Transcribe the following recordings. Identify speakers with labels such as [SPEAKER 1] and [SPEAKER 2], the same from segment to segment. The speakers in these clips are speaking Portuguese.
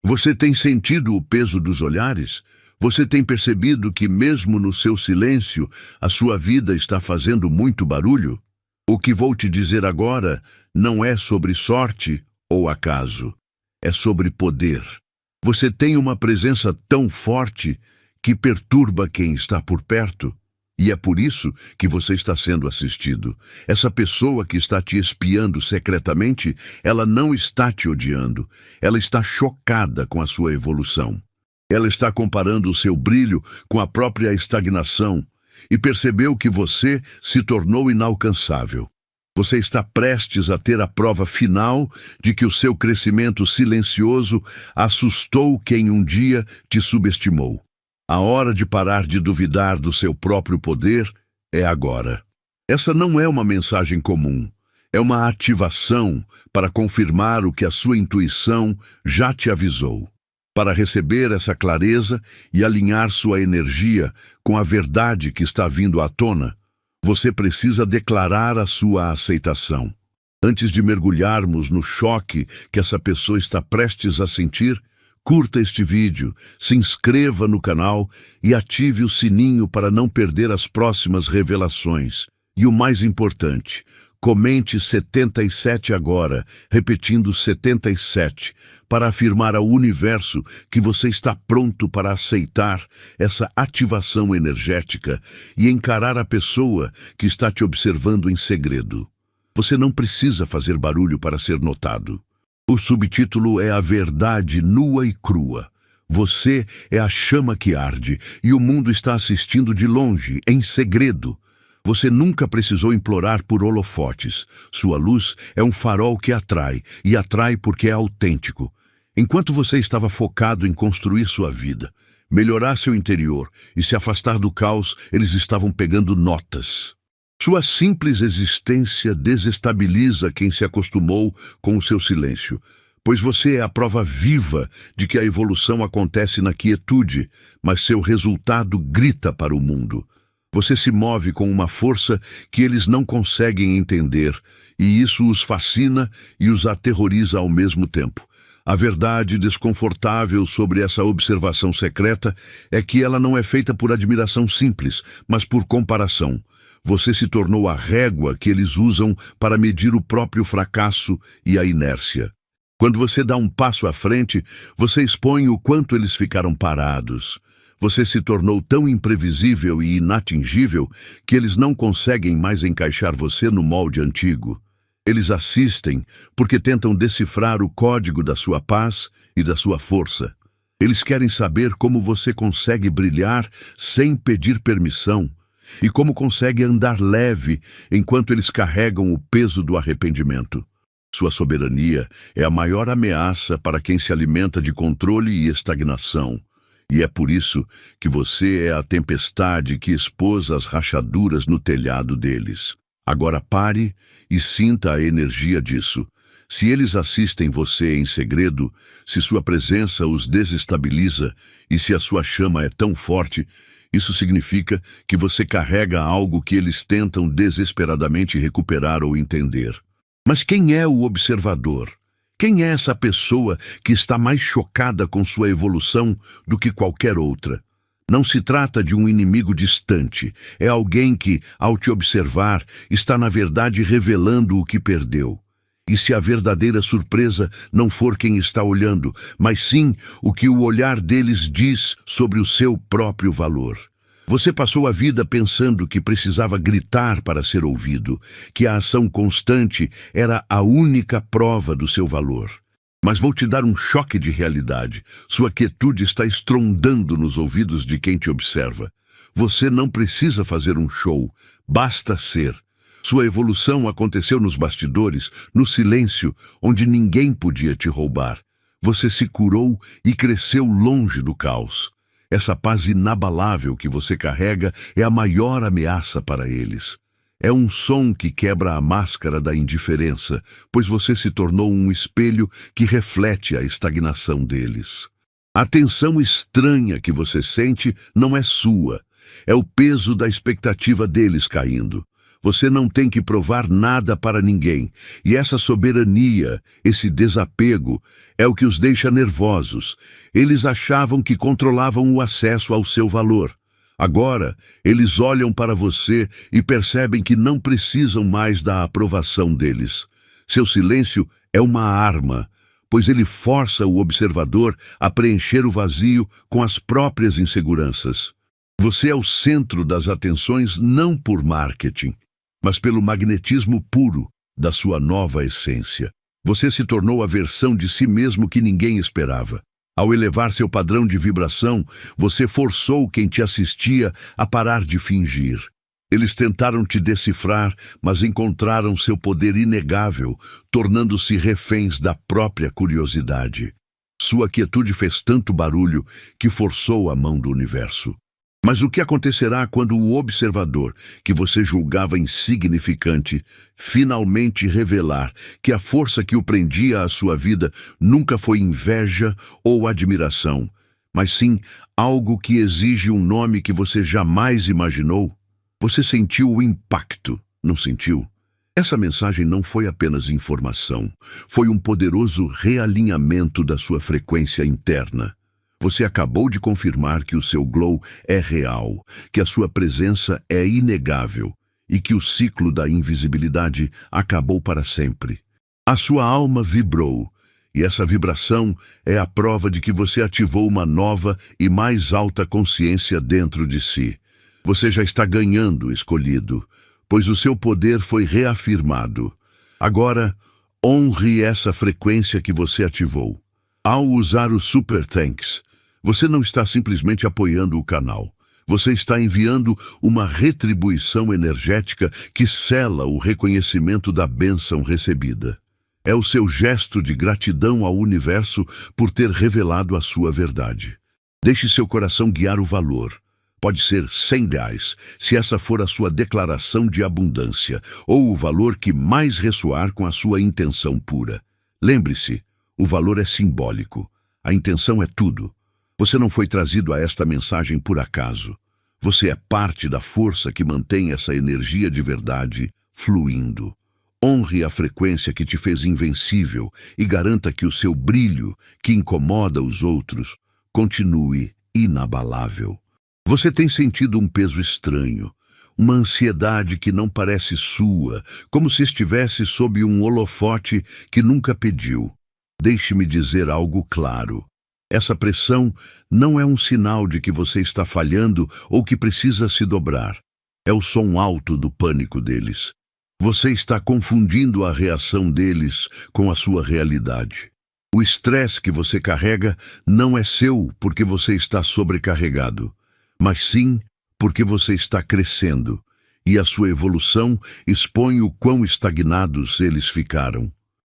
[SPEAKER 1] Você tem sentido o peso dos olhares? Você tem percebido que mesmo no seu silêncio, a sua vida está fazendo muito barulho? O que vou te dizer agora não é sobre sorte ou acaso, é sobre poder. Você tem uma presença tão forte que perturba quem está por perto. E é por isso que você está sendo assistido. Essa pessoa que está te espiando secretamente, ela não está te odiando. Ela está chocada com a sua evolução. Ela está comparando o seu brilho com a própria estagnação e percebeu que você se tornou inalcançável. Você está prestes a ter a prova final de que o seu crescimento silencioso assustou quem um dia te subestimou. A hora de parar de duvidar do seu próprio poder é agora. Essa não é uma mensagem comum. É uma ativação para confirmar o que a sua intuição já te avisou. Para receber essa clareza e alinhar sua energia com a verdade que está vindo à tona, você precisa declarar a sua aceitação. Antes de mergulharmos no choque que essa pessoa está prestes a sentir, curta este vídeo, se inscreva no canal e ative o sininho para não perder as próximas revelações. E o mais importante, comente 77 agora, repetindo 77, para afirmar ao universo que você está pronto para aceitar essa ativação energética e encarar a pessoa que está te observando em segredo. Você não precisa fazer barulho para ser notado. O subtítulo é A Verdade Nua e Crua. Você é a chama que arde e o mundo está assistindo de longe, em segredo. Você nunca precisou implorar por holofotes. Sua luz é um farol que atrai, e atrai porque é autêntico. Enquanto você estava focado em construir sua vida, melhorar seu interior e se afastar do caos, eles estavam pegando notas. Sua simples existência desestabiliza quem se acostumou com o seu silêncio, pois você é a prova viva de que a evolução acontece na quietude, mas seu resultado grita para o mundo. Você se move com uma força que eles não conseguem entender, e isso os fascina e os aterroriza ao mesmo tempo. A verdade desconfortável sobre essa observação secreta é que ela não é feita por admiração simples, mas por comparação. Você se tornou a régua que eles usam para medir o próprio fracasso e a inércia. Quando você dá um passo à frente, você expõe o quanto eles ficaram parados. Você se tornou tão imprevisível e inatingível que eles não conseguem mais encaixar você no molde antigo. Eles assistem porque tentam decifrar o código da sua paz e da sua força. Eles querem saber como você consegue brilhar sem pedir permissão e como consegue andar leve enquanto eles carregam o peso do arrependimento. Sua soberania é a maior ameaça para quem se alimenta de controle e estagnação. E é por isso que você é a tempestade que expôs as rachaduras no telhado deles. Agora pare e sinta a energia disso. Se eles assistem você em segredo, se sua presença os desestabiliza e se a sua chama é tão forte, isso significa que você carrega algo que eles tentam desesperadamente recuperar ou entender. Mas quem é o observador? Quem é essa pessoa que está mais chocada com sua evolução do que qualquer outra? Não se trata de um inimigo distante, é alguém que, ao te observar, está na verdade revelando o que perdeu. E se a verdadeira surpresa não for quem está olhando, mas sim o que o olhar deles diz sobre o seu próprio valor. Você passou a vida pensando que precisava gritar para ser ouvido, que a ação constante era a única prova do seu valor. Mas vou te dar um choque de realidade. Sua quietude está estrondando nos ouvidos de quem te observa. Você não precisa fazer um show, basta ser. Sua evolução aconteceu nos bastidores, no silêncio, onde ninguém podia te roubar. Você se curou e cresceu longe do caos. Essa paz inabalável que você carrega é a maior ameaça para eles. É um som que quebra a máscara da indiferença, pois você se tornou um espelho que reflete a estagnação deles. A tensão estranha que você sente não é sua, é o peso da expectativa deles caindo. Você não tem que provar nada para ninguém. E essa soberania, esse desapego, é o que os deixa nervosos. Eles achavam que controlavam o acesso ao seu valor. Agora, eles olham para você e percebem que não precisam mais da aprovação deles. Seu silêncio é uma arma, pois ele força o observador a preencher o vazio com as próprias inseguranças. Você é o centro das atenções não por marketing, mas pelo magnetismo puro da sua nova essência. Você se tornou a versão de si mesmo que ninguém esperava. Ao elevar seu padrão de vibração, você forçou quem te assistia a parar de fingir. Eles tentaram te decifrar, mas encontraram seu poder inegável, tornando-se reféns da própria curiosidade. Sua quietude fez tanto barulho que forçou a mão do universo. Mas o que acontecerá quando o observador, que você julgava insignificante, finalmente revelar que a força que o prendia à sua vida nunca foi inveja ou admiração, mas sim algo que exige um nome que você jamais imaginou? Você sentiu o impacto, não sentiu? Essa mensagem não foi apenas informação, foi um poderoso realinhamento da sua frequência interna. Você acabou de confirmar que o seu glow é real, que a sua presença é inegável e que o ciclo da invisibilidade acabou para sempre. A sua alma vibrou, e essa vibração é a prova de que você ativou uma nova e mais alta consciência dentro de si. Você já está ganhando, escolhido, pois o seu poder foi reafirmado. Agora, honre essa frequência que você ativou. Ao usar o Super Thanks, você não está simplesmente apoiando o canal. Você está enviando uma retribuição energética que sela o reconhecimento da bênção recebida. É o seu gesto de gratidão ao universo por ter revelado a sua verdade. Deixe seu coração guiar o valor. Pode ser R$100, se essa for a sua declaração de abundância, ou o valor que mais ressoar com a sua intenção pura. Lembre-se, o valor é simbólico. A intenção é tudo. Você não foi trazido a esta mensagem por acaso. Você é parte da força que mantém essa energia de verdade fluindo. Honre a frequência que te fez invencível e garanta que o seu brilho, que incomoda os outros, continue inabalável. Você tem sentido um peso estranho, uma ansiedade que não parece sua, como se estivesse sob um holofote que nunca pediu. Deixe-me dizer algo claro. Essa pressão não é um sinal de que você está falhando ou que precisa se dobrar. É o som alto do pânico deles. Você está confundindo a reação deles com a sua realidade. O estresse que você carrega não é seu porque você está sobrecarregado, mas sim porque você está crescendo, e a sua evolução expõe o quão estagnados eles ficaram.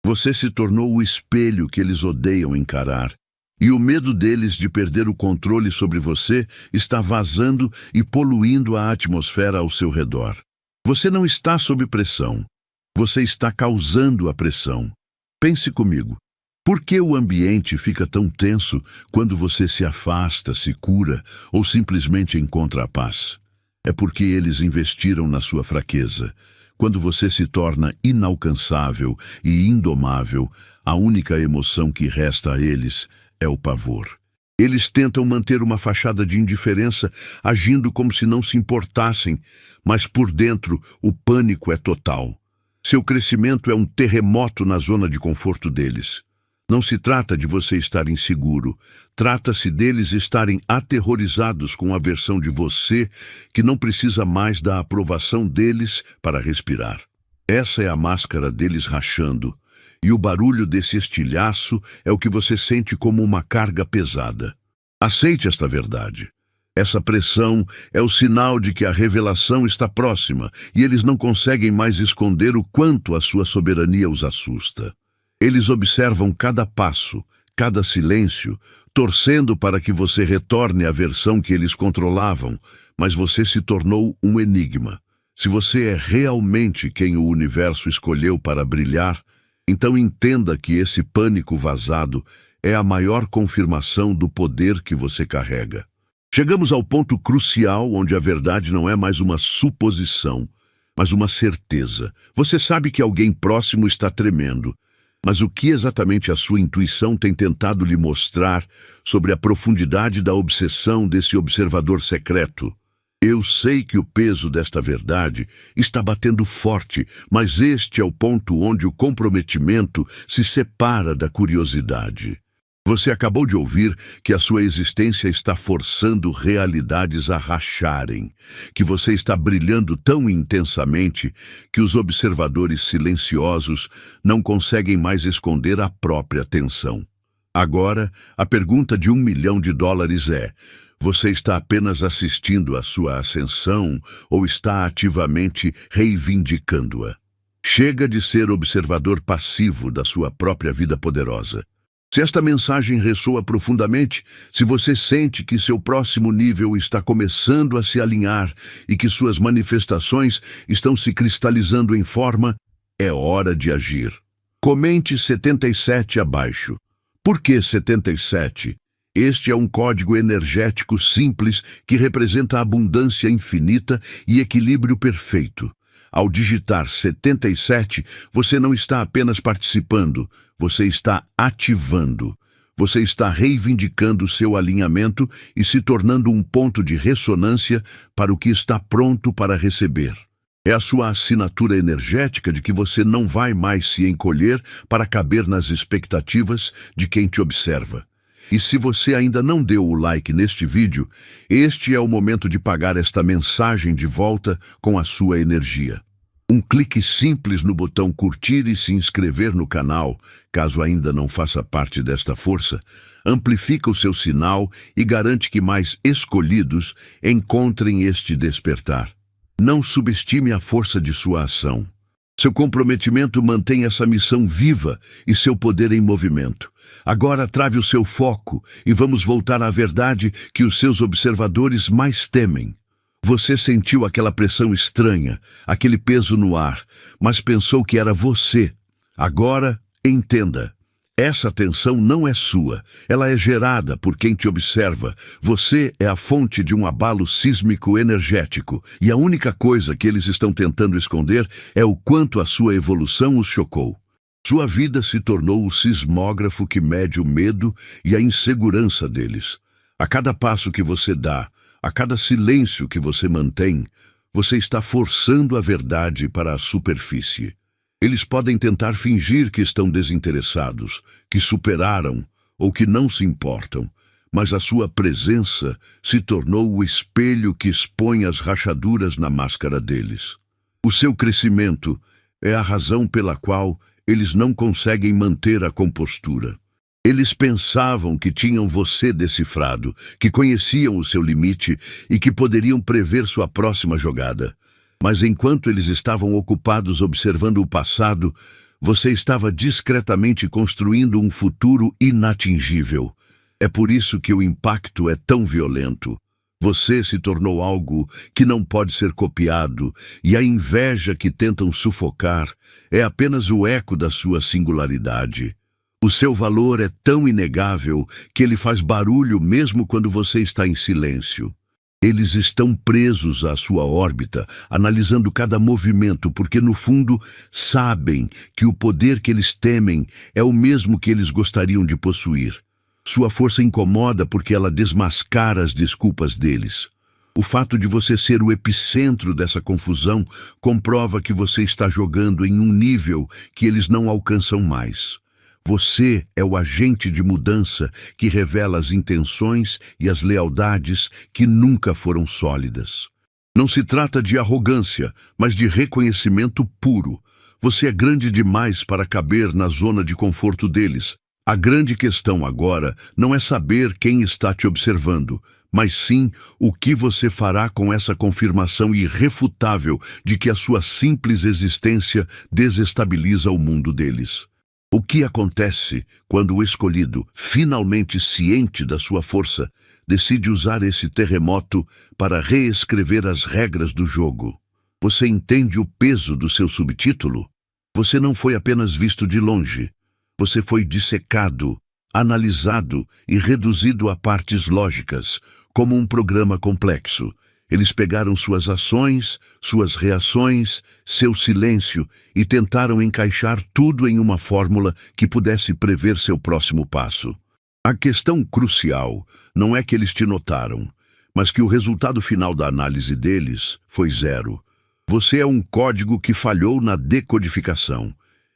[SPEAKER 1] Você se tornou o espelho que eles odeiam encarar. E o medo deles de perder o controle sobre você está vazando e poluindo a atmosfera ao seu redor. Você não está sob pressão. Você está causando a pressão. Pense comigo. Por que o ambiente fica tão tenso quando você se afasta, se cura ou simplesmente encontra a paz? É porque eles investiram na sua fraqueza. Quando você se torna inalcançável e indomável, a única emoção que resta a eles é o pavor. Eles tentam manter uma fachada de indiferença, agindo como se não se importassem, mas por dentro o pânico é total. Seu crescimento é um terremoto na zona de conforto deles. Não se trata de você estar inseguro, trata-se deles estarem aterrorizados com a versão de você que não precisa mais da aprovação deles para respirar. Essa é a máscara deles rachando. E o barulho desse estilhaço é o que você sente como uma carga pesada. Aceite esta verdade. Essa pressão é o sinal de que a revelação está próxima e eles não conseguem mais esconder o quanto a sua soberania os assusta. Eles observam cada passo, cada silêncio, torcendo para que você retorne à versão que eles controlavam, mas você se tornou um enigma. Se você é realmente quem o universo escolheu para brilhar, então entenda que esse pânico vazado é a maior confirmação do poder que você carrega. Chegamos ao ponto crucial onde a verdade não é mais uma suposição, mas uma certeza. Você sabe que alguém próximo está tremendo. Mas o que exatamente a sua intuição tem tentado lhe mostrar sobre a profundidade da obsessão desse observador secreto? Eu sei que o peso desta verdade está batendo forte, mas este é o ponto onde o comprometimento se separa da curiosidade. Você acabou de ouvir que a sua existência está forçando realidades a racharem, que você está brilhando tão intensamente que os observadores silenciosos não conseguem mais esconder a própria atenção. Agora, a pergunta de $1 milhão é: você está apenas assistindo à sua ascensão ou está ativamente reivindicando-a? Chega de ser observador passivo da sua própria vida poderosa. Se esta mensagem ressoa profundamente, se você sente que seu próximo nível está começando a se alinhar e que suas manifestações estão se cristalizando em forma, é hora de agir. Comente 77 abaixo. Por que 77? Este é um código energético simples que representa a abundância infinita e equilíbrio perfeito. Ao digitar 77, você não está apenas participando, você está ativando. Você está reivindicando seu alinhamento e se tornando um ponto de ressonância para o que está pronto para receber. É a sua assinatura energética de que você não vai mais se encolher para caber nas expectativas de quem te observa. E se você ainda não deu o like neste vídeo, este é o momento de pagar esta mensagem de volta com a sua energia. Um clique simples no botão curtir e se inscrever no canal, caso ainda não faça parte desta força, amplifica o seu sinal e garante que mais escolhidos encontrem este despertar. Não subestime a força de sua ação. Seu comprometimento mantém essa missão viva e seu poder em movimento. Agora trave o seu foco e vamos voltar à verdade que os seus observadores mais temem. Você sentiu aquela pressão estranha, aquele peso no ar, mas pensou que era você. Agora, entenda. Essa tensão não é sua, ela é gerada por quem te observa. Você é a fonte de um abalo sísmico energético, e a única coisa que eles estão tentando esconder é o quanto a sua evolução os chocou. Sua vida se tornou o sismógrafo que mede o medo e a insegurança deles. A cada passo que você dá, a cada silêncio que você mantém, você está forçando a verdade para a superfície. Eles podem tentar fingir que estão desinteressados, que superaram ou que não se importam, mas a sua presença se tornou o espelho que expõe as rachaduras na máscara deles. O seu crescimento é a razão pela qual eles não conseguem manter a compostura. Eles pensavam que tinham você decifrado, que conheciam o seu limite e que poderiam prever sua próxima jogada. Mas enquanto eles estavam ocupados observando o passado, você estava discretamente construindo um futuro inatingível. É por isso que o impacto é tão violento. Você se tornou algo que não pode ser copiado, e a inveja que tentam sufocar é apenas o eco da sua singularidade. O seu valor é tão inegável que ele faz barulho mesmo quando você está em silêncio. Eles estão presos à sua órbita, analisando cada movimento, porque no fundo sabem que o poder que eles temem é o mesmo que eles gostariam de possuir. Sua força incomoda porque ela desmascara as desculpas deles. O fato de você ser o epicentro dessa confusão comprova que você está jogando em um nível que eles não alcançam mais. Você é o agente de mudança que revela as intenções e as lealdades que nunca foram sólidas. Não se trata de arrogância, mas de reconhecimento puro. Você é grande demais para caber na zona de conforto deles. A grande questão agora não é saber quem está te observando, mas sim o que você fará com essa confirmação irrefutável de que a sua simples existência desestabiliza o mundo deles. O que acontece quando o escolhido, finalmente ciente da sua força, decide usar esse terremoto para reescrever as regras do jogo? Você entende o peso do seu subtítulo? Você não foi apenas visto de longe. Você foi dissecado, analisado e reduzido a partes lógicas, como um programa complexo. Eles pegaram suas ações, suas reações, seu silêncio e tentaram encaixar tudo em uma fórmula que pudesse prever seu próximo passo. A questão crucial não é que eles te notaram, mas que o resultado final da análise deles foi zero. Você é um código que falhou na decodificação.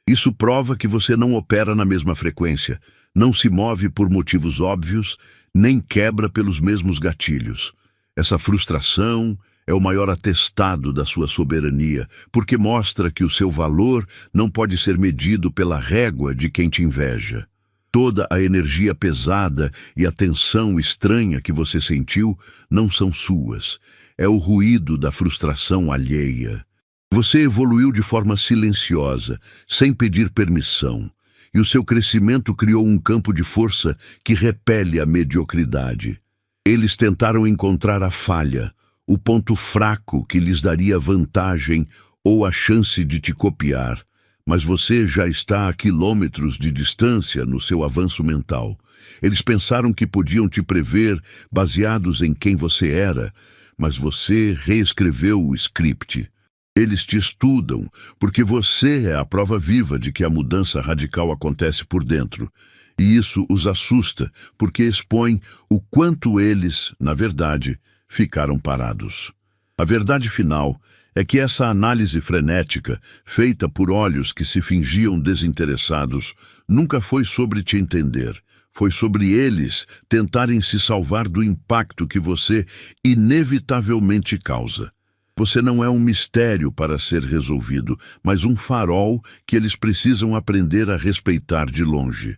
[SPEAKER 1] Isso prova que você não opera na mesma frequência, não se move por motivos óbvios, nem quebra pelos mesmos gatilhos. Essa frustração é o maior atestado da sua soberania, porque mostra que o seu valor não pode ser medido pela régua de quem te inveja. Toda a energia pesada e a tensão estranha que você sentiu não são suas. É o ruído da frustração alheia. Você evoluiu de forma silenciosa, sem pedir permissão, e o seu crescimento criou um campo de força que repele a mediocridade. Eles tentaram encontrar a falha, o ponto fraco que lhes daria vantagem ou a chance de te copiar, mas você já está a quilômetros de distância no seu avanço mental. Eles pensaram que podiam te prever baseados em quem você era, mas você reescreveu o script. Eles te estudam porque você é a prova viva de que a mudança radical acontece por dentro. E isso os assusta, porque expõe o quanto eles, na verdade, ficaram parados. A verdade final é que essa análise frenética, feita por olhos que se fingiam desinteressados, nunca foi sobre te entender. Foi sobre eles tentarem se salvar do impacto que você inevitavelmente causa. Você não é um mistério para ser resolvido, mas um farol que eles precisam aprender a respeitar de longe.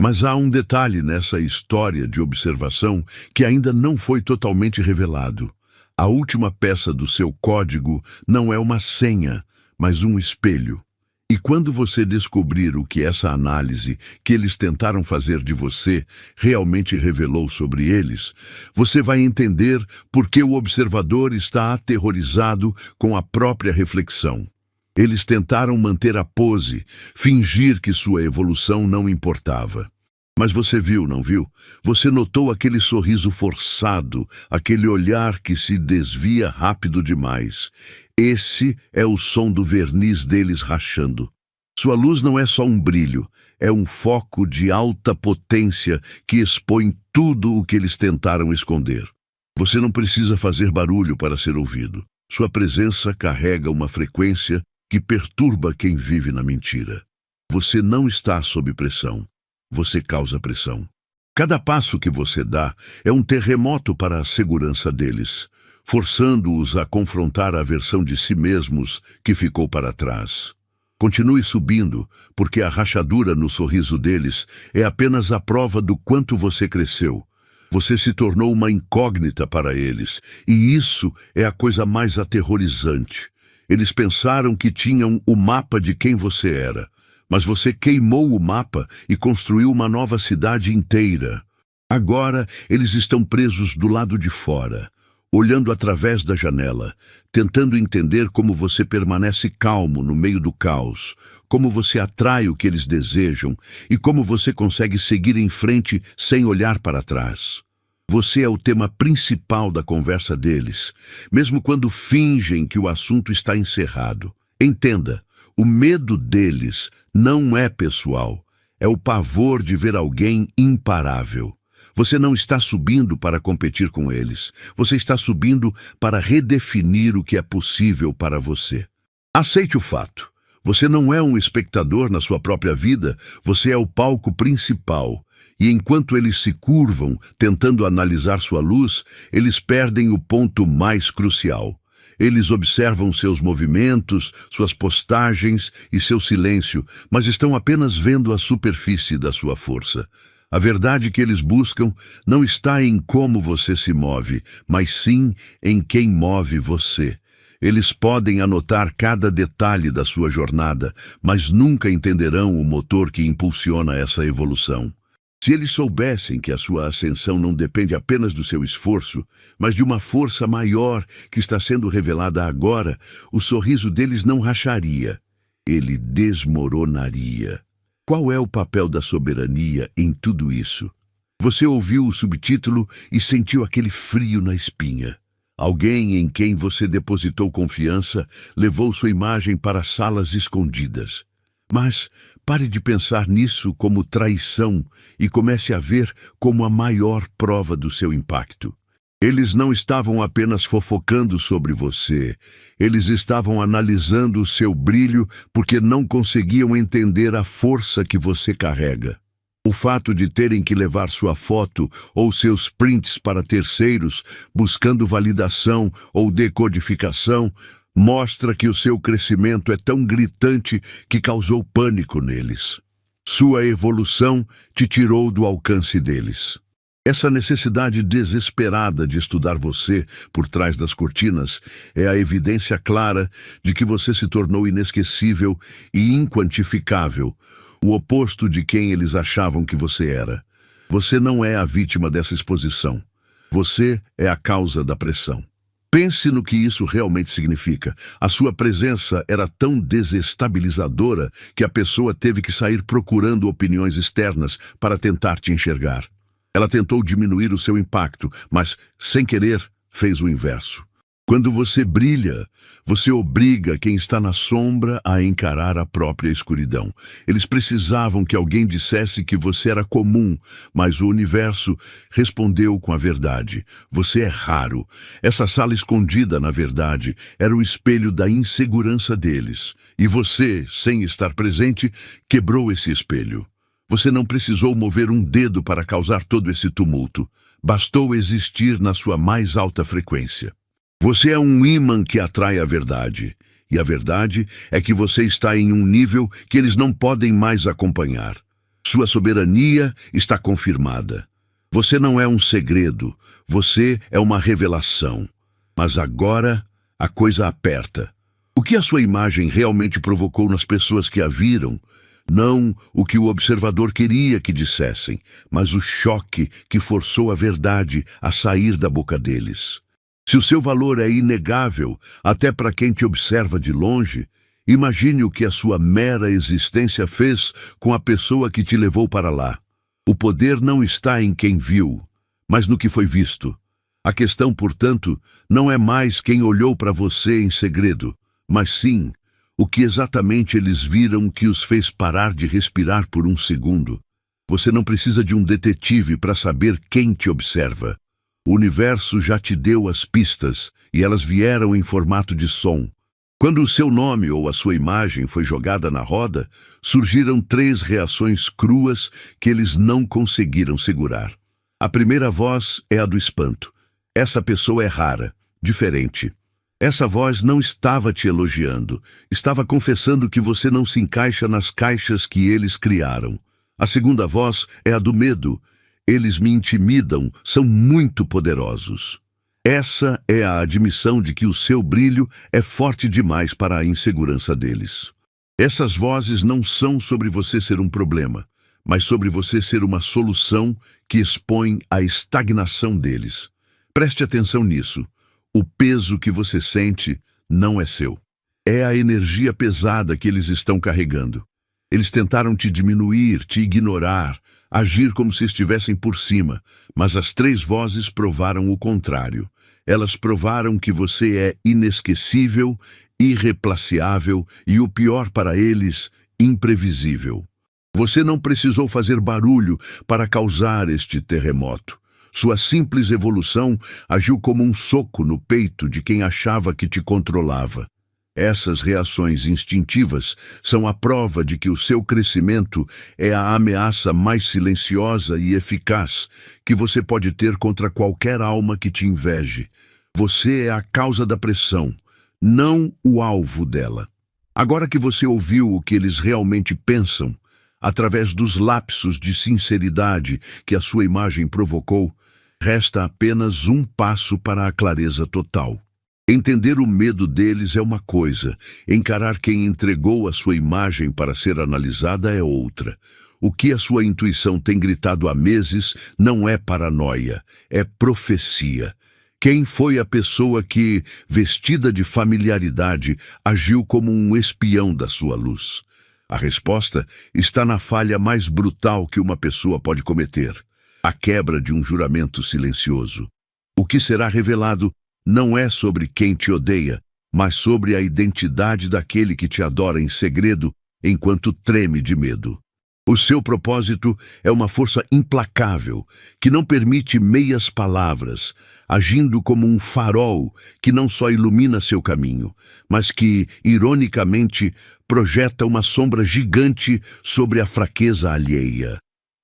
[SPEAKER 1] Mas há um detalhe nessa história de observação que ainda não foi totalmente revelado. A última peça do seu código não é uma senha, mas um espelho. E quando você descobrir o que essa análise que eles tentaram fazer de você realmente revelou sobre eles, você vai entender por que o observador está aterrorizado com a própria reflexão. Eles tentaram manter a pose, fingir que sua evolução não importava. Mas você viu, não viu? Você notou aquele sorriso forçado, aquele olhar que se desvia rápido demais. Esse é o som do verniz deles rachando. Sua luz não é só um brilho, é um foco de alta potência que expõe tudo o que eles tentaram esconder. Você não precisa fazer barulho para ser ouvido. Sua presença carrega uma frequência que perturba quem vive na mentira. Você não está sob pressão. Você causa pressão. Cada passo que você dá é um terremoto para a segurança deles, forçando-os a confrontar a versão de si mesmos que ficou para trás. Continue subindo, porque a rachadura no sorriso deles é apenas a prova do quanto você cresceu. Você se tornou uma incógnita para eles, e isso é a coisa mais aterrorizante. Eles pensaram que tinham o mapa de quem você era, mas você queimou o mapa e construiu uma nova cidade inteira. Agora eles estão presos do lado de fora, olhando através da janela, tentando entender como você permanece calmo no meio do caos, como você atrai o que eles desejam e como você consegue seguir em frente sem olhar para trás. Você é o tema principal da conversa deles, mesmo quando fingem que o assunto está encerrado. Entenda, o medo deles não é pessoal, é o pavor de ver alguém imparável. Você não está subindo para competir com eles, você está subindo para redefinir o que é possível para você. Aceite o fato, você não é um espectador na sua própria vida, você é o palco principal. E enquanto eles se curvam, tentando analisar sua luz, eles perdem o ponto mais crucial. Eles observam seus movimentos, suas postagens e seu silêncio, mas estão apenas vendo a superfície da sua força. A verdade que eles buscam não está em como você se move, mas sim em quem move você. Eles podem anotar cada detalhe da sua jornada, mas nunca entenderão o motor que impulsiona essa evolução. Se eles soubessem que a sua ascensão não depende apenas do seu esforço, mas de uma força maior que está sendo revelada agora, o sorriso deles não racharia, ele desmoronaria. Qual é o papel da soberania em tudo isso? Você ouviu o subtítulo e sentiu aquele frio na espinha. Alguém em quem você depositou confiança levou sua imagem para salas escondidas. Mas pare de pensar nisso como traição e comece a ver como a maior prova do seu impacto. Eles não estavam apenas fofocando sobre você, eles estavam analisando o seu brilho porque não conseguiam entender a força que você carrega. O fato de terem que levar sua foto ou seus prints para terceiros, buscando validação ou decodificação, mostra que o seu crescimento é tão gritante que causou pânico neles. Sua evolução te tirou do alcance deles. Essa necessidade desesperada de estudar você por trás das cortinas é a evidência clara de que você se tornou inesquecível e inquantificável, o oposto de quem eles achavam que você era. Você não é a vítima dessa exposição. Você é a causa da pressão. Pense no que isso realmente significa. A sua presença era tão desestabilizadora que a pessoa teve que sair procurando opiniões externas para tentar te enxergar. Ela tentou diminuir o seu impacto, mas, sem querer, fez o inverso. Quando você brilha, você obriga quem está na sombra a encarar a própria escuridão. Eles precisavam que alguém dissesse que você era comum, mas o universo respondeu com a verdade. Você é raro. Essa sala escondida, na verdade, era o espelho da insegurança deles. E você, sem estar presente, quebrou esse espelho. Você não precisou mover um dedo para causar todo esse tumulto. Bastou existir na sua mais alta frequência. Você é um ímã que atrai a verdade. E a verdade é que você está em um nível que eles não podem mais acompanhar. Sua soberania está confirmada. Você não é um segredo. Você é uma revelação. Mas agora a coisa aperta. O que a sua imagem realmente provocou nas pessoas que a viram? Não o que o observador queria que dissessem, mas o choque que forçou a verdade a sair da boca deles. Se o seu valor é inegável, até para quem te observa de longe, imagine o que a sua mera existência fez com a pessoa que te levou para lá. O poder não está em quem viu, mas no que foi visto. A questão, portanto, não é mais quem olhou para você em segredo, mas sim o que exatamente eles viram que os fez parar de respirar por um segundo. Você não precisa de um detetive para saber quem te observa. O universo já te deu as pistas e elas vieram em formato de som. Quando o seu nome ou a sua imagem foi jogada na roda, surgiram 3 reações cruas que eles não conseguiram segurar. A primeira voz é a do espanto. Essa pessoa é rara, diferente. Essa voz não estava te elogiando, estava confessando que você não se encaixa nas caixas que eles criaram. A segunda voz é a do medo. Eles me intimidam, são muito poderosos. Essa é a admissão de que o seu brilho é forte demais para a insegurança deles. Essas vozes não são sobre você ser um problema, mas sobre você ser uma solução que expõe a estagnação deles. Preste atenção nisso. O peso que você sente não é seu. É a energia pesada que eles estão carregando. Eles tentaram te diminuir, te ignorar, agir como se estivessem por cima, mas as 3 vozes provaram o contrário. Elas provaram que você é inesquecível, irreplaciável e, o pior para eles, imprevisível. Você não precisou fazer barulho para causar este terremoto. Sua simples evolução agiu como um soco no peito de quem achava que te controlava. Essas reações instintivas são a prova de que o seu crescimento é a ameaça mais silenciosa e eficaz que você pode ter contra qualquer alma que te inveje. Você é a causa da pressão, não o alvo dela. Agora que você ouviu o que eles realmente pensam, através dos lapsos de sinceridade que a sua imagem provocou, resta apenas um passo para a clareza total. Entender o medo deles é uma coisa, encarar quem entregou a sua imagem para ser analisada é outra. O que a sua intuição tem gritado há meses não é paranoia, é profecia. Quem foi a pessoa que, vestida de familiaridade, agiu como um espião da sua luz? A resposta está na falha mais brutal que uma pessoa pode cometer: a quebra de um juramento silencioso. O que será revelado não é sobre quem te odeia, mas sobre a identidade daquele que te adora em segredo, enquanto treme de medo. O seu propósito é uma força implacável, que não permite meias palavras, agindo como um farol que não só ilumina seu caminho, mas que, ironicamente, projeta uma sombra gigante sobre a fraqueza alheia.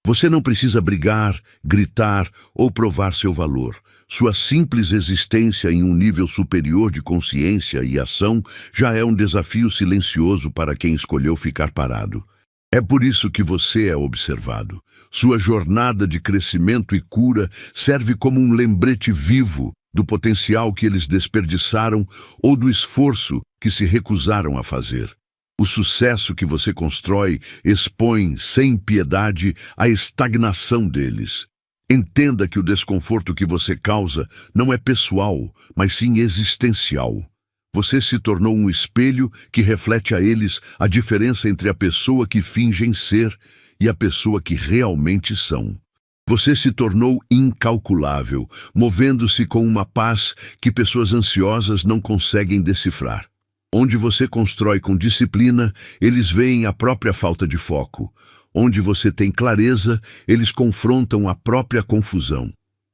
[SPEAKER 1] Você não precisa brigar, gritar ou provar seu valor. Sua simples existência em um nível superior de consciência e ação já é um desafio silencioso para quem escolheu ficar parado. É por isso que você é observado. Sua jornada de crescimento e cura serve como um lembrete vivo do potencial que eles desperdiçaram ou do esforço que se recusaram a fazer. O sucesso que você constrói expõe, sem piedade, a estagnação deles. Entenda que o desconforto que você causa não é pessoal, mas sim existencial. Você se tornou um espelho que reflete a eles a diferença entre a pessoa que fingem ser e a pessoa que realmente são. Você se tornou incalculável, movendo-se com uma paz que pessoas ansiosas não conseguem decifrar. Onde você constrói com disciplina, eles veem a própria falta de foco. Onde você tem clareza, eles confrontam a própria confusão.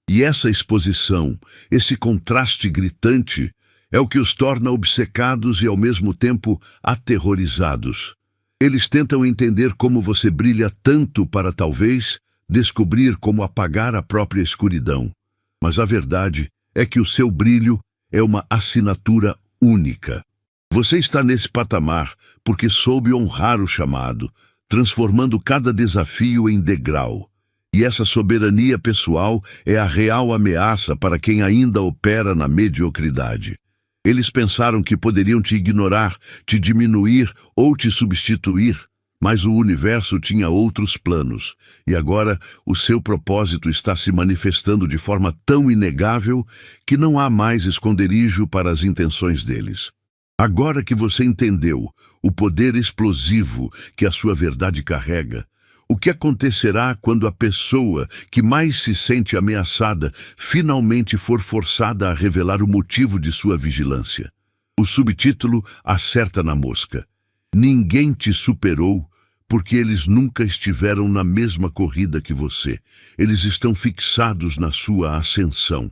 [SPEAKER 1] E essa exposição, esse contraste gritante, é o que os torna obcecados e, ao mesmo tempo, aterrorizados. Eles tentam entender como você brilha tanto para, talvez, descobrir como apagar a própria escuridão. Mas a verdade é que o seu brilho é uma assinatura única. Você está nesse patamar porque soube honrar o chamado, transformando cada desafio em degrau. E essa soberania pessoal é a real ameaça para quem ainda opera na mediocridade. Eles pensaram que poderiam te ignorar, te diminuir ou te substituir, mas o universo tinha outros planos, e agora o seu propósito está se manifestando de forma tão inegável que não há mais esconderijo para as intenções deles. Agora que você entendeu o poder explosivo que a sua verdade carrega, o que acontecerá quando a pessoa que mais se sente ameaçada finalmente for forçada a revelar o motivo de sua vigilância? O subtítulo acerta na mosca. Ninguém te superou porque eles nunca estiveram na mesma corrida que você. Eles estão fixados na sua ascensão.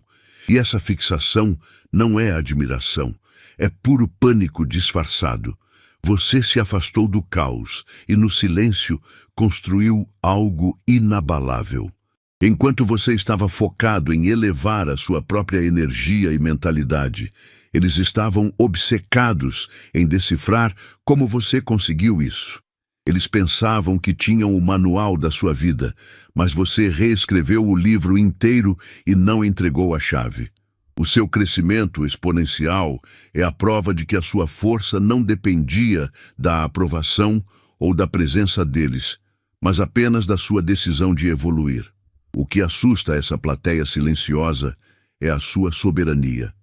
[SPEAKER 1] E essa fixação não é admiração, é puro pânico disfarçado. Você se afastou do caos e, no silêncio, construiu algo inabalável. Enquanto você estava focado em elevar a sua própria energia e mentalidade, eles estavam obcecados em decifrar como você conseguiu isso. Eles pensavam que tinham o manual da sua vida, mas você reescreveu o livro inteiro e não entregou a chave. O seu crescimento exponencial é a prova de que a sua força não dependia da aprovação ou da presença deles, mas apenas da sua decisão de evoluir. O que assusta essa plateia silenciosa é a sua soberania.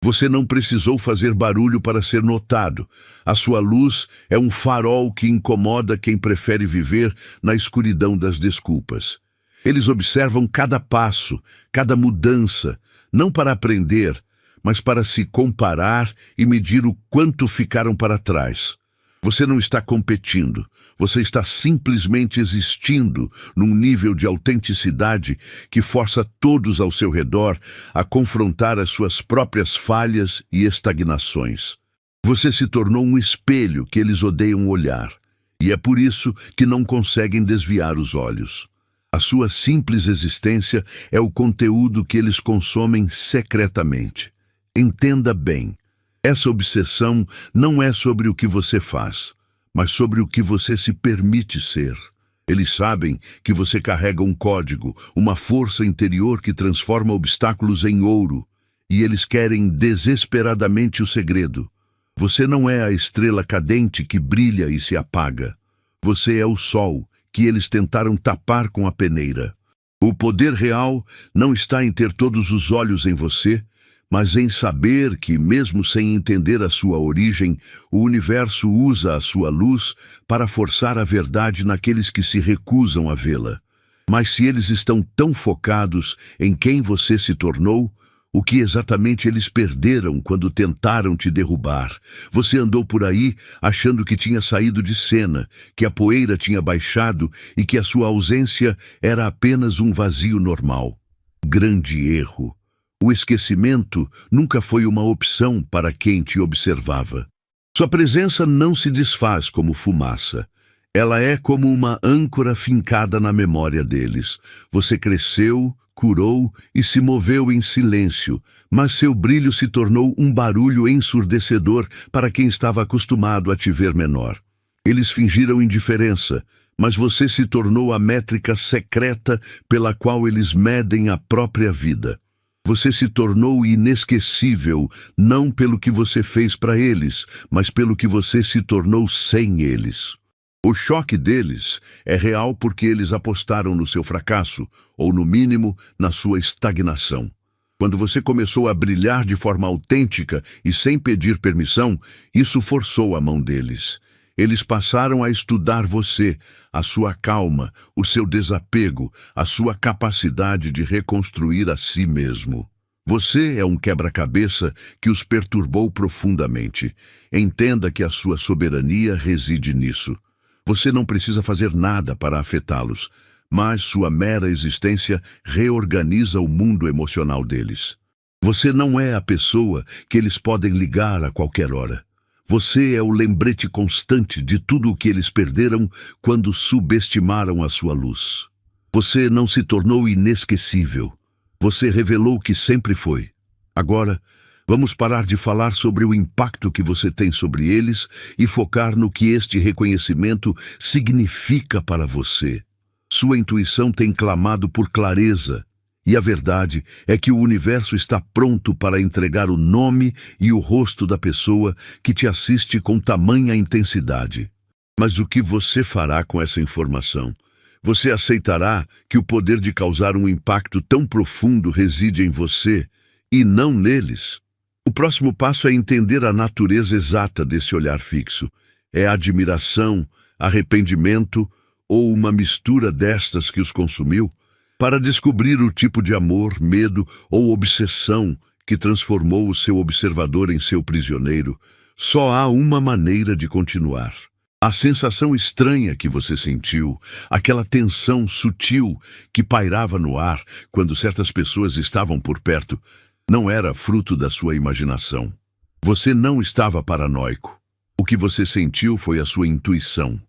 [SPEAKER 1] Você não precisou fazer barulho para ser notado. A sua luz é um farol que incomoda quem prefere viver na escuridão das desculpas. Eles observam cada passo, cada mudança, não para aprender, mas para se comparar e medir o quanto ficaram para trás. Você não está competindo, você está simplesmente existindo num nível de autenticidade que força todos ao seu redor a confrontar as suas próprias falhas e estagnações. Você se tornou um espelho que eles odeiam olhar, e é por isso que não conseguem desviar os olhos. A sua simples existência é o conteúdo que eles consomem secretamente. Entenda bem, essa obsessão não é sobre o que você faz, mas sobre o que você se permite ser. Eles sabem que você carrega um código, uma força interior que transforma obstáculos em ouro, e eles querem desesperadamente o segredo. Você não é a estrela cadente que brilha e se apaga. Você é o sol que eles tentaram tapar com a peneira. O poder real não está em ter todos os olhos em você, mas em saber que, mesmo sem entender a sua origem, o universo usa a sua luz para forçar a verdade naqueles que se recusam a vê-la. Mas se eles estão tão focados em quem você se tornou, O que exatamente eles perderam quando tentaram te derrubar? Você andou por aí achando que tinha saído de cena, que a poeira tinha baixado e que a sua ausência era apenas um vazio normal. Grande erro. O esquecimento nunca foi uma opção para quem te observava. Sua presença não se desfaz como fumaça. Ela é como uma âncora fincada na memória deles. Você cresceu, curou e se moveu em silêncio, mas seu brilho se tornou um barulho ensurdecedor para quem estava acostumado a te ver menor. Eles fingiram indiferença, mas você se tornou a métrica secreta pela qual eles medem a própria vida. Você se tornou inesquecível, não pelo que você fez para eles, mas pelo que você se tornou sem eles. O choque deles é real porque eles apostaram no seu fracasso, ou no mínimo, na sua estagnação. Quando você começou a brilhar de forma autêntica e sem pedir permissão, isso forçou a mão deles. Eles passaram a estudar você, a sua calma, o seu desapego, a sua capacidade de reconstruir a si mesmo. Você é um quebra-cabeça que os perturbou profundamente. Entenda que a sua soberania reside nisso. Você não precisa fazer nada para afetá-los, mas sua mera existência reorganiza o mundo emocional deles. Você não é a pessoa que eles podem ligar a qualquer hora. Você é o lembrete constante de tudo o que eles perderam quando subestimaram a sua luz. Você não se tornou inesquecível. Você revelou o que sempre foi. Agora, vamos parar de falar sobre o impacto que você tem sobre eles e focar no que este reconhecimento significa para você. Sua intuição tem clamado por clareza, e a verdade é que o universo está pronto para entregar o nome e o rosto da pessoa que te assiste com tamanha intensidade. Mas o que você fará com essa informação? Você aceitará que o poder de causar um impacto tão profundo reside em você e não neles? O próximo passo é entender a natureza exata desse olhar fixo. É admiração, arrependimento ou uma mistura destas que os consumiu? Para descobrir o tipo de amor, medo ou obsessão que transformou o seu observador em seu prisioneiro, só há uma maneira de continuar. A sensação estranha que você sentiu, aquela tensão sutil que pairava no ar quando certas pessoas estavam por perto, não era fruto da sua imaginação. Você não estava paranoico. O que você sentiu foi a sua intuição,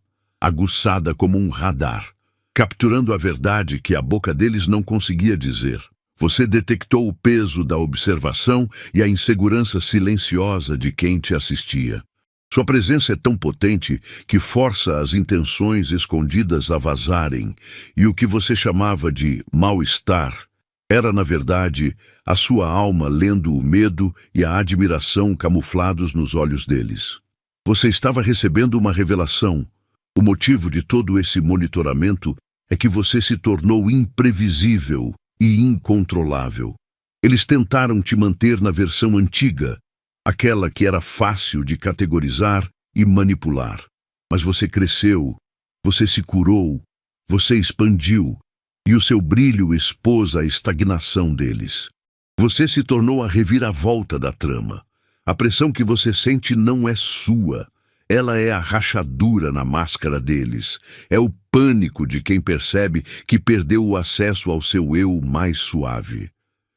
[SPEAKER 1] aguçada como um radar, capturando a verdade que a boca deles não conseguia dizer. Você detectou o peso da observação e a insegurança silenciosa de quem te assistia. Sua presença é tão potente que força as intenções escondidas a vazarem, e o que você chamava de mal-estar era, na verdade, a sua alma lendo o medo e a admiração camuflados nos olhos deles. Você estava recebendo uma revelação. O motivo de todo esse monitoramento é que você se tornou imprevisível e incontrolável. Eles tentaram te manter na versão antiga, aquela que era fácil de categorizar e manipular. Mas você cresceu, você se curou, você expandiu, e o seu brilho expôs a estagnação deles. Você se tornou a reviravolta da trama. A pressão que você sente não é sua. Ela é a rachadura na máscara deles. É o pânico de quem percebe que perdeu o acesso ao seu eu mais suave.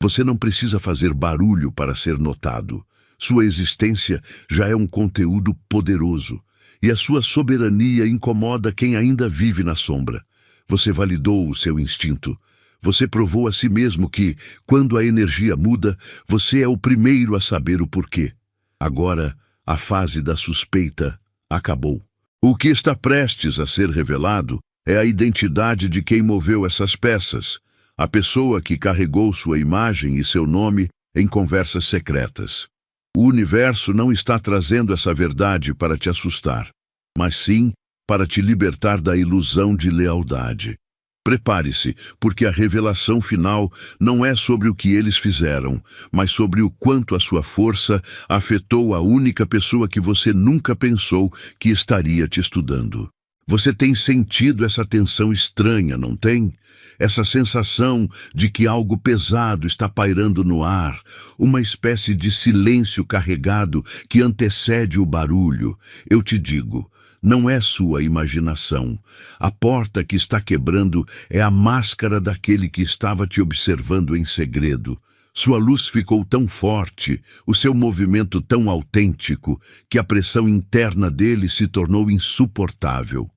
[SPEAKER 1] Você não precisa fazer barulho para ser notado. Sua existência já é um conteúdo poderoso, e a sua soberania incomoda quem ainda vive na sombra. Você validou o seu instinto. Você provou a si mesmo que, quando a energia muda, você é o primeiro a saber o porquê. Agora, a fase da suspeita acabou. O que está prestes a ser revelado é a identidade de quem moveu essas peças, a pessoa que carregou sua imagem e seu nome em conversas secretas. O universo não está trazendo essa verdade para te assustar, mas sim para te libertar da ilusão de lealdade. Prepare-se, porque a revelação final não é sobre o que eles fizeram, mas sobre o quanto a sua força afetou a única pessoa que você nunca pensou que estaria te estudando. Você tem sentido essa tensão estranha, não tem? Essa sensação de que algo pesado está pairando no ar, uma espécie de silêncio carregado que antecede o barulho. Eu te digo, não é sua imaginação. A porta que está quebrando é a máscara daquele que estava te observando em segredo. Sua luz ficou tão forte, o seu movimento tão autêntico, que a pressão interna dele se tornou insuportável.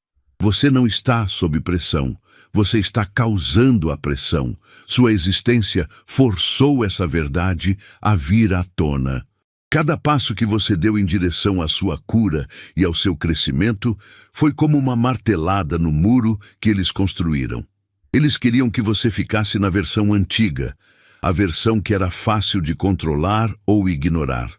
[SPEAKER 1] Você não está sob pressão, você está causando a pressão. Sua existência forçou essa verdade a vir à tona. Cada passo que você deu em direção à sua cura e ao seu crescimento foi como uma martelada no muro que eles construíram. Eles queriam que você ficasse na versão antiga, a versão que era fácil de controlar ou ignorar.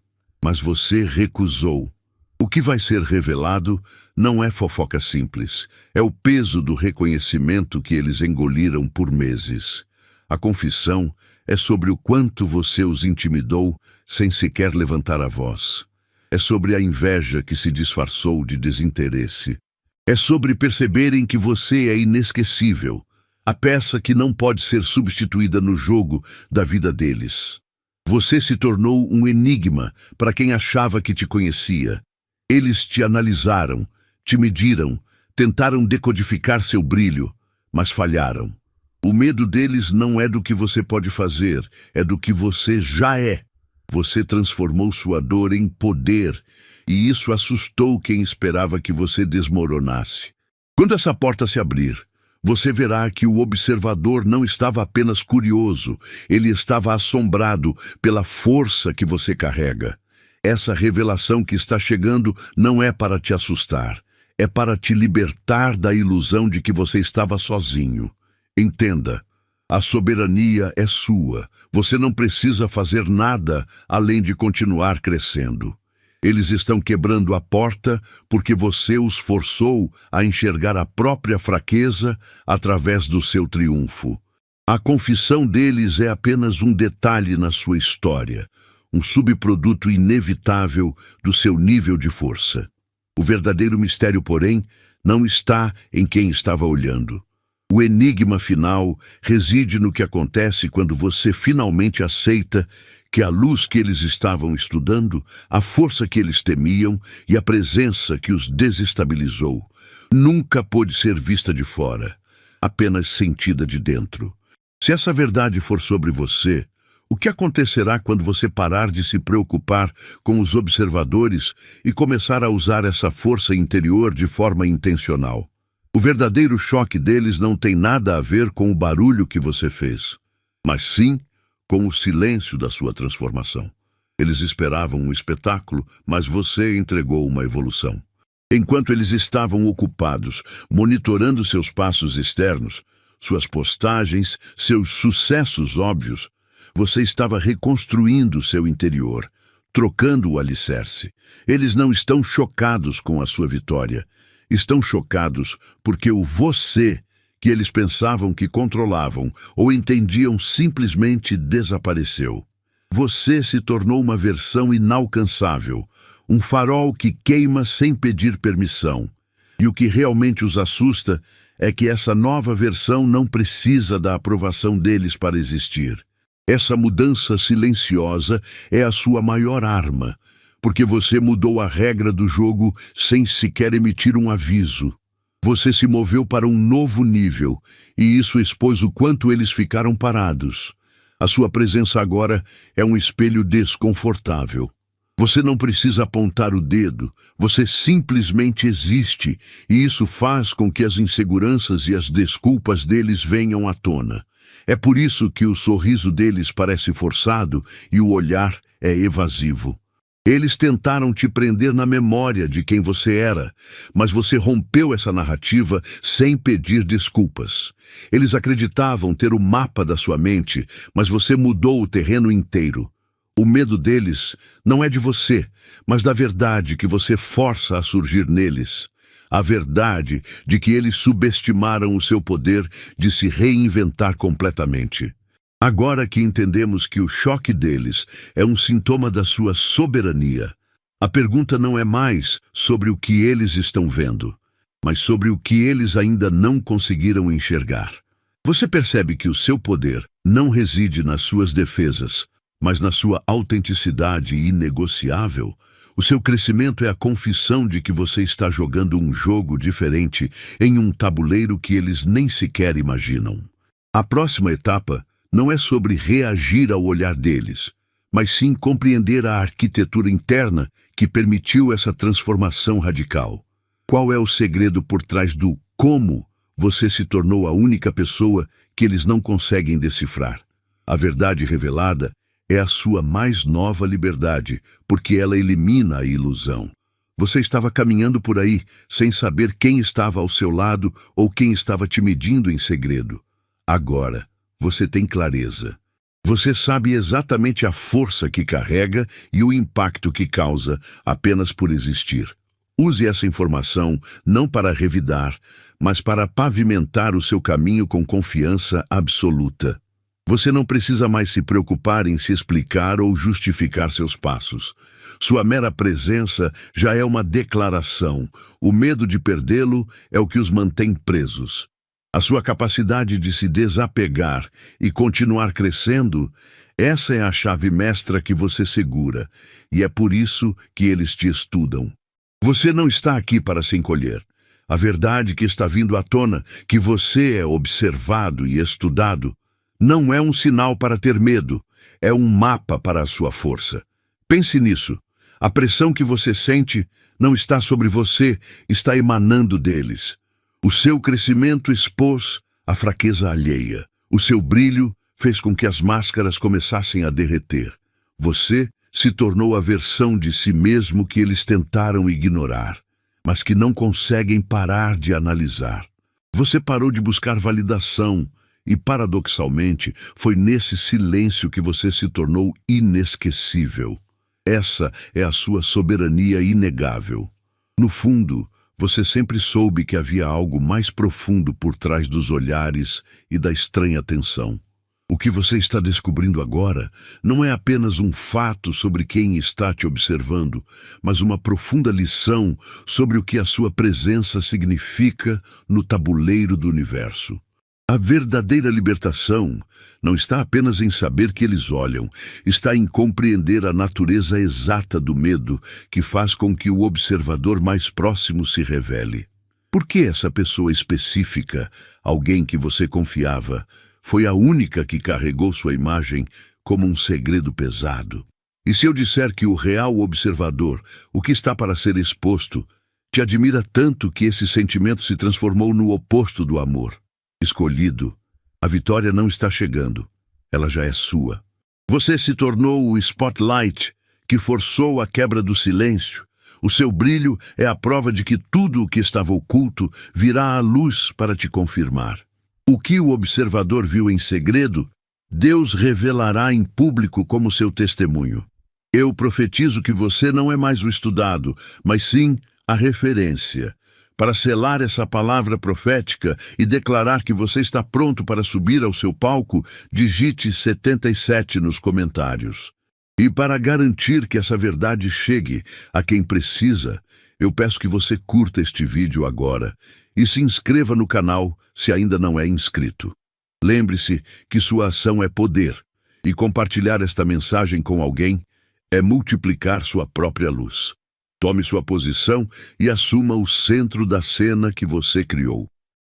[SPEAKER 1] Mas você recusou. O que vai ser revelado não é fofoca simples, é o peso do reconhecimento que eles engoliram por meses. A confissão é sobre o quanto você os intimidou sem sequer levantar a voz. É sobre a inveja que se disfarçou de desinteresse. É sobre perceberem que você é inesquecível, a peça que não pode ser substituída no jogo da vida deles. Você se tornou um enigma para quem achava que te conhecia. Eles te analisaram, te mediram, tentaram decodificar seu brilho, mas falharam. O medo deles não é do que você pode fazer, é do que você já é. Você transformou sua dor em poder, e isso assustou quem esperava que você desmoronasse. Quando essa porta se abrir, você verá que o observador não estava apenas curioso, ele estava assombrado pela força que você carrega. Essa revelação que está chegando não é para te assustar, é para te libertar da ilusão de que você estava sozinho. Entenda, a soberania é sua. Você não precisa fazer nada além de continuar crescendo. Eles estão quebrando a porta porque você os forçou a enxergar a própria fraqueza através do seu triunfo. A confissão deles é apenas um detalhe na sua história, um subproduto inevitável do seu nível de força. O verdadeiro mistério, porém, não está em quem estava olhando. O enigma final reside no que acontece quando você finalmente aceita que a luz que eles estavam estudando, a força que eles temiam e a presença que os desestabilizou nunca pôde ser vista de fora, apenas sentida de dentro. Se essa verdade for sobre você, o que acontecerá quando você parar de se preocupar com os observadores e começar a usar essa força interior de forma intencional? O verdadeiro choque deles não tem nada a ver com o barulho que você fez, mas sim com o silêncio da sua transformação. Eles esperavam um espetáculo, mas você entregou uma evolução. Enquanto eles estavam ocupados monitorando seus passos externos, suas postagens, seus sucessos óbvios, você estava reconstruindo seu interior, trocando o alicerce. Eles não estão chocados com a sua vitória. Estão chocados porque o você que eles pensavam que controlavam ou entendiam simplesmente desapareceu. Você se tornou uma versão inalcançável, um farol que queima sem pedir permissão. E o que realmente os assusta é que essa nova versão não precisa da aprovação deles para existir. Essa mudança silenciosa é a sua maior arma, porque você mudou a regra do jogo sem sequer emitir um aviso. Você se moveu para um novo nível, e isso expôs o quanto eles ficaram parados. A sua presença agora é um espelho desconfortável. Você não precisa apontar o dedo, você simplesmente existe, e isso faz com que as inseguranças e as desculpas deles venham à tona. É por isso que o sorriso deles parece forçado e o olhar é evasivo. Eles tentaram te prender na memória de quem você era, mas você rompeu essa narrativa sem pedir desculpas. Eles acreditavam ter o mapa da sua mente, mas você mudou o terreno inteiro. O medo deles não é de você, mas da verdade que você força a surgir neles. A verdade de que eles subestimaram o seu poder de se reinventar completamente. Agora que entendemos que o choque deles é um sintoma da sua soberania, a pergunta não é mais sobre o que eles estão vendo. mas sobre o que eles ainda não conseguiram enxergar. Você percebe que o seu poder não reside nas suas defesas, mas na sua autenticidade inegociável. O seu crescimento é a confissão de que você está jogando um jogo diferente em um tabuleiro que eles nem sequer imaginam. A próxima etapa não é sobre reagir ao olhar deles, mas sim compreender a arquitetura interna que permitiu essa transformação radical. Qual é o segredo por trás do como você se tornou a única pessoa que eles não conseguem decifrar? A verdade revelada é a sua mais nova liberdade, porque ela elimina a ilusão. Você estava caminhando por aí sem saber quem estava ao seu lado ou quem estava te medindo em segredo. Agora, você tem clareza. Você sabe exatamente a força que carrega e o impacto que causa apenas por existir. Use essa informação não para revidar, mas para pavimentar o seu caminho com confiança absoluta. Você não precisa mais se preocupar em se explicar ou justificar seus passos. Sua mera presença já é uma declaração. O medo de perdê-lo é o que os mantém presos. A sua capacidade de se desapegar e continuar crescendo, essa é a chave mestra que você segura, e é por isso que eles te estudam. Você não está aqui para se encolher. A verdade que está vindo à tona, que você é observado e estudado, não é um sinal para ter medo, é um mapa para a sua força. Pense nisso. A pressão que você sente não está sobre você, está emanando deles. O seu crescimento expôs a fraqueza alheia. O seu brilho fez com que as máscaras começassem a derreter. Você se tornou a versão de si mesmo que eles tentaram ignorar, mas que não conseguem parar de analisar. Você parou de buscar validação e, paradoxalmente, foi nesse silêncio que você se tornou inesquecível. Essa é a sua soberania inegável. No fundo, você sempre soube que havia algo mais profundo por trás dos olhares e da estranha tensão. O que você está descobrindo agora não é apenas um fato sobre quem está te observando, mas uma profunda lição sobre o que a sua presença significa no tabuleiro do universo. A verdadeira libertação não está apenas em saber que eles olham, está em compreender a natureza exata do medo que faz com que o observador mais próximo se revele. Por que essa pessoa específica, alguém que você confiava, foi a única que carregou sua imagem como um segredo pesado? E se eu disser que o real observador, o que está para ser exposto, te admira tanto que esse sentimento se transformou no oposto do amor? Escolhido, a vitória não está chegando, ela já é sua. Você se tornou o spotlight que forçou a quebra do silêncio. O seu brilho é a prova de que tudo o que estava oculto virá à luz para te confirmar. O que o observador viu em segredo, Deus revelará em público como seu testemunho. Eu profetizo que você não é mais o estudado, mas sim a referência. Para selar essa palavra profética e declarar que você está pronto para subir ao seu palco, digite 77 nos comentários. E para garantir que essa verdade chegue a quem precisa, eu peço que você curta este vídeo agora e se inscreva no canal se ainda não é inscrito. Lembre-se que sua ação é poder, e compartilhar esta mensagem com alguém é multiplicar sua própria luz. Tome sua posição e assuma o centro da cena que você criou.